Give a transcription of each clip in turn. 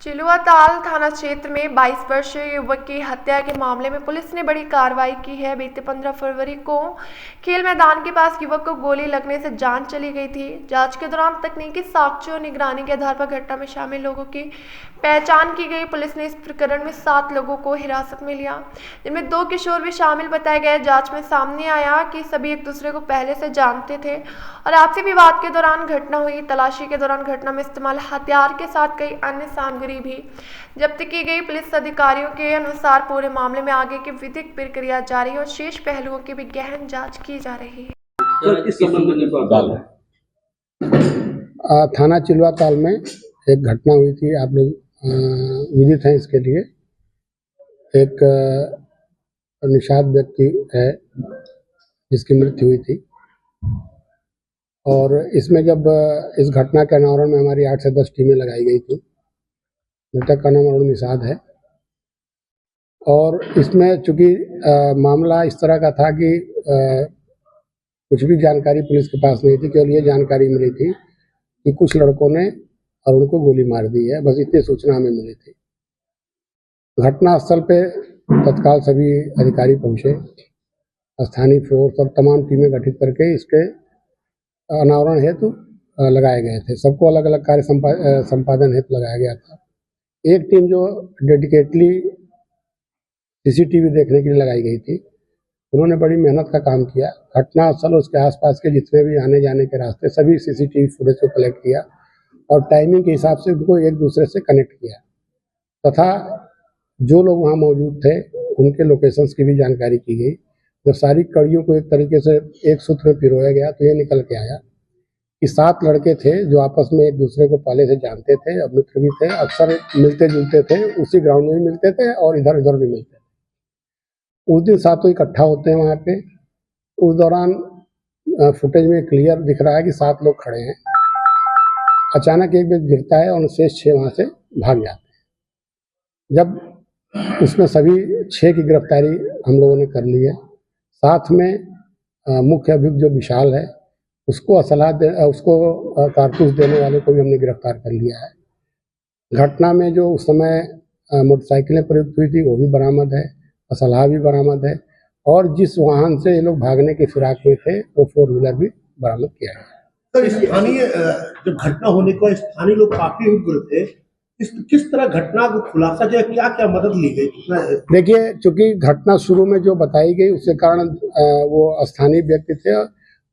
चिलुआताल थाना क्षेत्र में 22 वर्षीय युवक की हत्या के मामले में पुलिस ने बड़ी कार्रवाई की है। बीते 15 फरवरी को खेल मैदान के पास युवक को गोली लगने से जान चली गई थी। जांच के दौरान तकनीकी साक्ष्यों और निगरानी के आधार पर घटना में शामिल लोगों की पहचान की गई। पुलिस ने इस प्रकरण में 7 लोगों को हिरासत में लिया, जिनमें 2 किशोर भी शामिल बताए गए। जांच में सामने आया कि सभी एक दूसरे को पहले से जानते थे और आपसी विवाद के दौरान घटना हुई। तलाशी के दौरान घटना में इस्तेमाल हथियार के साथ कई अन्य सामग्री भी जब्त की गई। पुलिस अधिकारियों के अनुसार पूरे मामले में आगे की विधिक प्रक्रिया जारी है और शेष पहलुओं की भी गहन जांच की जा रही है। इस संबंध में थाना चिलुआताल में एक घटना हुई थी। आप लोग विदित हैं इसके लिए। एक निषाद व्यक्ति है जिसकी मृत्यु हुई थी और इसमें जब इस घटना के अनावरण में हमारी 8 से 10 टीमें लगाई गई थी। मृतक का नाम अरुण निषाद है और इसमें चूंकि मामला इस तरह का था कि कुछ भी जानकारी पुलिस के पास नहीं थी। केवल ये जानकारी मिली थी कि कुछ लड़कों ने अरुण को गोली मार दी है, बस इतनी सूचना हमें मिली थी। घटना स्थल पे तत्काल सभी अधिकारी पहुंचे, स्थानीय फोर्स और तमाम टीमें गठित करके इसके अनावरण हेतु लगाए गए थे। सबको अलग अलग कार्य संपादन हेतु लगाया गया था। एक टीम जो डेडिकेटली सीसीटीवी देखने के लिए लगाई गई थी, उन्होंने बड़ी मेहनत का काम किया। घटना स्थल उसके आसपास के जितने भी आने जाने के रास्ते सभी सीसीटीवी फुटेज को कलेक्ट किया और टाइमिंग के हिसाब से उनको एक दूसरे से कनेक्ट किया तथा जो लोग वहाँ मौजूद थे उनके लोकेशंस की भी जानकारी की गई। जब सारी कड़ियों को एक तरीके से एक सूत्र में पिरोया गया तो ये निकल के आया कि 7 लड़के थे जो आपस में एक दूसरे को पहले से जानते थे और मित्र भी थे। अक्सर मिलते जुलते थे, उसी ग्राउंड में भी मिलते थे और इधर उधर भी मिलते थे। उस दिन 7 इकट्ठा होते हैं वहाँ पे। उस दौरान फुटेज में क्लियर दिख रहा है कि 7 लोग खड़े हैं। अचानक एक व्यक्ति गिरता है और शेष 6 वहाँ से भाग जाते हैं। जब उसमें सभी 6 की गिरफ्तारी हम लोगों ने कर ली है। साथ में मुख्य अभियुक्त जो विशाल है उसको उसको कारतूस देने वाले को भी हमने गिरफ्तार कर लिया है। घटना में जो उस समय मोटरसाइकिलें प्रयुक्त हुई थी वो भी बरामद है, असलहा भी बरामद है और जिस वाहन से ये लोग भागने की फिराक में थे वो 4 व्हीलर भी बरामद किया गया। सर, स्थानीय जब घटना होने को स्थानीय लोग काफी उग्र थे, किस तरह घटना को खुलासा जो है क्या क्या मदद ली गई? देखिए, चूंकि घटना शुरू में जो बताई गई उसके कारण वो स्थानीय व्यक्ति थे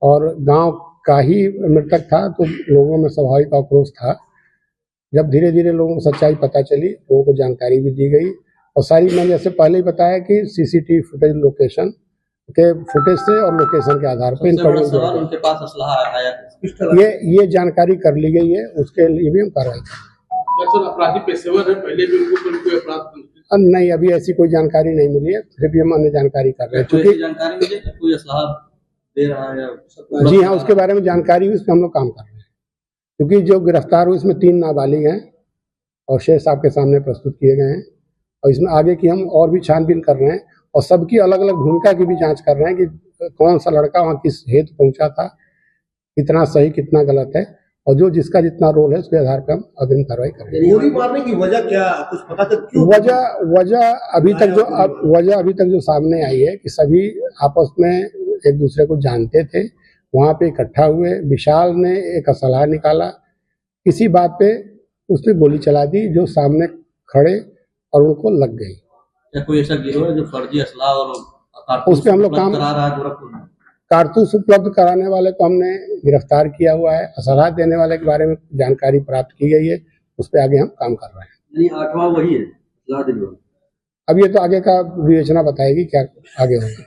और गांव का ही मृतक था तो लोगों में स्वाभाविक आक्रोश था। जब धीरे धीरे लोगों को सच्चाई पता चली, लोगों को जानकारी भी दी गई और सारी मैंने जैसे पहले ही बताया कि सीसीटीवी फुटेज लोकेशन के फुटेज से और लोकेशन के आधार पर उनके पास असलहा आया, ये जानकारी कर ली गई है। उसके लिए भी हम कार्रवाई करेंगे। अपराधी पेशेवर है, पहले भी उनको अपराध नहीं, अभी ऐसी कोई जानकारी नहीं मिली है, फिर भी हम अन्य जानकारी कर रहे हैं। क्योंकि जानकारी मिली है कोई असलहा दे रहा है? जी हाँ, उसके बारे में जानकारी हुई, उस पर हम लोग काम कर रहे हैं। क्योंकि जो गिरफ्तार हुए इसमें 3 नाबालिग हैं और शेष आपके सामने प्रस्तुत किए गए हैं और इसमें आगे की हम और भी छानबीन कर रहे हैं और सबकी अलग अलग भूमिका की भी जांच कर रहे हैं कि कौन सा लड़का वहाँ किस हेतु पहुंचा था, कितना सही कितना गलत है और जो जिसका जितना रोल है उसके आधार पर हम अग्रिम कार्रवाई करेंगे। गोली मारने की वजह क्या कुछ पता चल? वजह अभी तक जो सामने आई है कि सभी आपस में एक दूसरे को जानते थे, वहाँ पे इकट्ठा हुए। विशाल ने एक असलहा निकाला, किसी बात पे उसने गोली चला दी जो सामने खड़े और उनको लग गई। या कोई ऐसा गिरोह है जो फर्जी असलहा और उस पर हम लोग काम करा रहा है गोरखपुर में? कारतूस उपलब्ध कराने वाले को हमने गिरफ्तार किया हुआ है। असलहा देने वाले के बारे में जानकारी प्राप्त की गई है, उस पर आगे हम काम कर रहे हैं। नहीं, 8वां वही है असलहा देने वाला। अब ये तो आगे का विवेचना बताएगी क्या आगे होगा।